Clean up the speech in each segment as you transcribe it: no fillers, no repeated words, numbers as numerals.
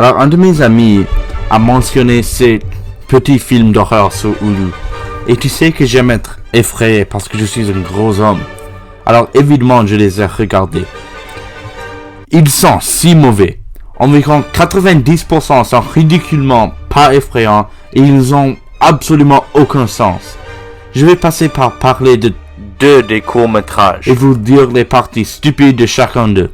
Alors, un de mes amis a mentionné ces petits films d'horreur sur Hulu. Et tu sais que j'aime être effrayé parce que je suis un gros homme. Alors, évidemment, je les ai regardés. Ils sont si mauvais. Environ 90% sont ridiculement pas effrayants et ils ont absolument aucun sens. Je vais passer par parler de deux des courts-métrages et vous dire les parties stupides de chacun d'eux.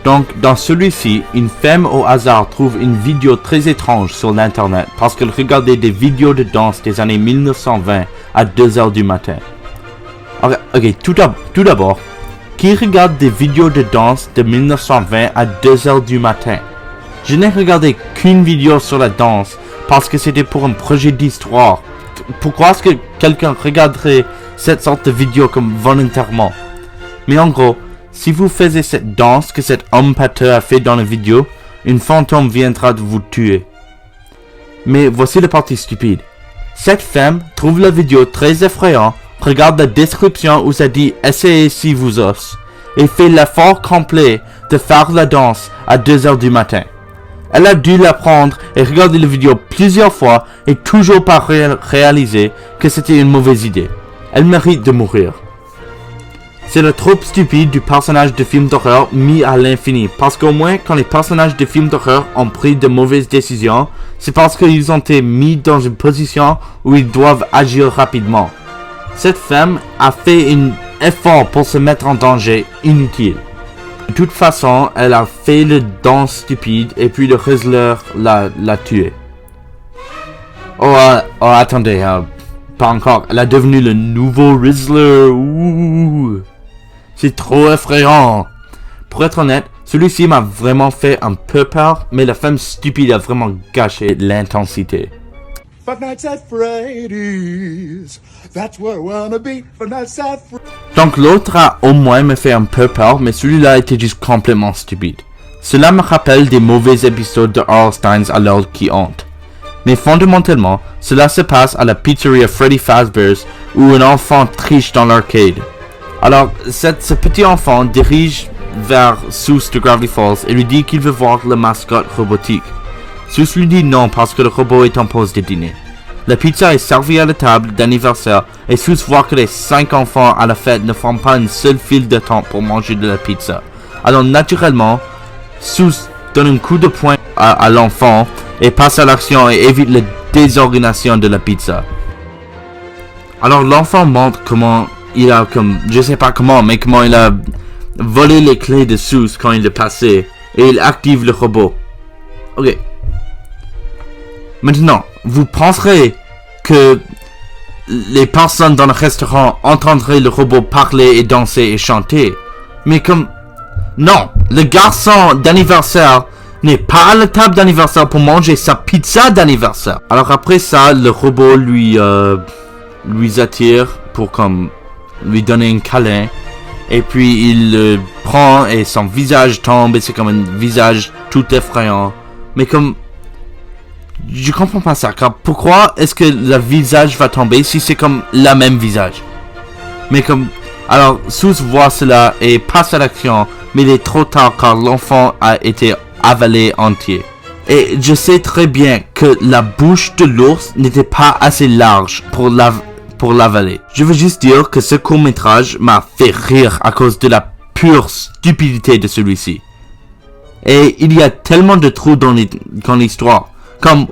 Donc, dans celui-ci, une femme au hasard trouve une vidéo très étrange sur l'internet parce qu'elle regardait des vidéos de danse des années 1920 à 2h du matin. Ok, tout d'abord, qui regarde des vidéos de danse de 1920 à 2h du matin? Je n'ai regardé qu'une vidéo sur la danse parce que c'était pour un projet d'histoire. Pourquoi est-ce que quelqu'un regarderait cette sorte de vidéo comme volontairement? Mais en gros, si vous faisiez cette danse que cet homme pâteux a fait dans la vidéo, une fantôme viendra de vous tuer. Mais voici la partie stupide. Cette femme trouve la vidéo très effrayante, regarde la description où ça dit « Essayez si vous osez » et fait l'effort complet de faire la danse à 2h du matin. Elle a dû l'apprendre et regarder la vidéo plusieurs fois et toujours pas réaliser que c'était une mauvaise idée. Elle mérite de mourir. C'est le trope stupide du personnage de film d'horreur mis à l'infini, parce qu'au moins quand les personnages de films d'horreur ont pris de mauvaises décisions, c'est parce qu'ils ont été mis dans une position où ils doivent agir rapidement. Cette femme a fait un effort pour se mettre en danger inutile. De toute façon, elle a fait le danse stupide et puis le Rizzler l'a tué. Attendez, pas encore. Elle a devenu le nouveau Rizzler. Ouh. C'est trop effrayant. Pour être honnête, celui-ci m'a vraiment fait un peu peur, mais la femme stupide a vraiment gâché l'intensité. Donc l'autre a au moins me fait un peu peur, mais celui-là était juste complètement stupide. Cela me rappelle des mauvais épisodes de Einstein à l'heure qui hante. Mais fondamentalement, cela se passe à la pizzeria Freddy Fazbear's où un enfant triche dans l'arcade. Alors, ce petit enfant dirige vers Seuss de Gravity Falls et lui dit qu'il veut voir la mascotte robotique. Seuss lui dit non parce que le robot est en pause de dîner. La pizza est servie à la table d'anniversaire et Seuss voit que les 5 enfants à la fête ne font pas une seule file d'attente pour manger de la pizza. Alors naturellement, Seuss donne un coup de poing à l'enfant et passe à l'action et évite la désorganisation de la pizza. Alors l'enfant montre comment il a je sais pas comment il a volé les clés de Seuss quand il est passé et il active le robot. Ok. Maintenant, vous penserez que les personnes dans le restaurant entendraient le robot parler et danser et chanter. Mais non, le garçon d'anniversaire n'est pas à la table d'anniversaire pour manger sa pizza d'anniversaire. Alors après ça, le robot lui attire pour lui donner un câlin. Et puis il le prend et son visage tombe et c'est comme un visage tout effrayant. Mais je comprends pas ça, car pourquoi est-ce que le visage va tomber si c'est comme la même visage? Mais alors Seuss voit cela et passe à l'action, mais il est trop tard car l'enfant a été avalé entier. Et je sais très bien que la bouche de l'ours n'était pas assez large pour l'avaler. Je veux juste dire que ce court-métrage m'a fait rire à cause de la pure stupidité de celui-ci. Et il y a tellement de trous dans l'histoire.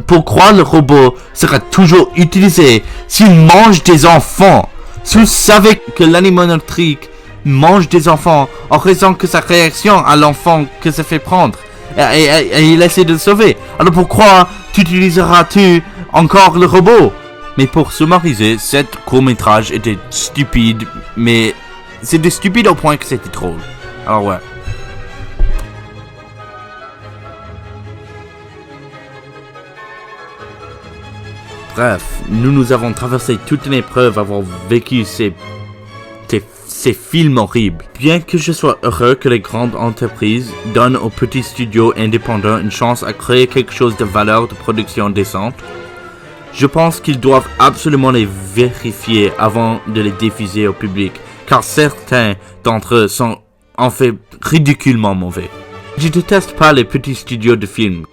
Pourquoi le robot sera toujours utilisé s'il mange des enfants? Seuss savait que l'animatronique mange des enfants en raison que sa réaction à l'enfant que ça fait prendre. Et il essaie de le sauver. Alors pourquoi utiliseras-tu encore le robot? Mais pour summariser, cet court-métrage était stupide, mais c'était stupide au point que c'était drôle. Alors ouais. Bref, nous avons traversé toute une épreuve avoir vécu ces films horribles. Bien que je sois heureux que les grandes entreprises donnent aux petits studios indépendants une chance à créer quelque chose de valeur de production décente, je pense qu'ils doivent absolument les vérifier avant de les diffuser au public, car certains d'entre eux sont en fait ridiculement mauvais. Je déteste pas les petits studios de films.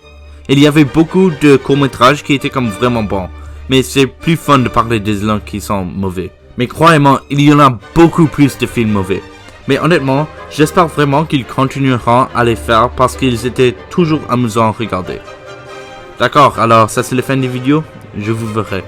Il y avait beaucoup de courts-métrages qui étaient comme vraiment bons, mais c'est plus fun de parler des uns qui sont mauvais. Mais croyez-moi, il y en a beaucoup plus de films mauvais. Mais honnêtement, j'espère vraiment qu'ils continueront à les faire parce qu'ils étaient toujours amusants à regarder. D'accord, alors ça c'est la fin des vidéos, je vous verrai.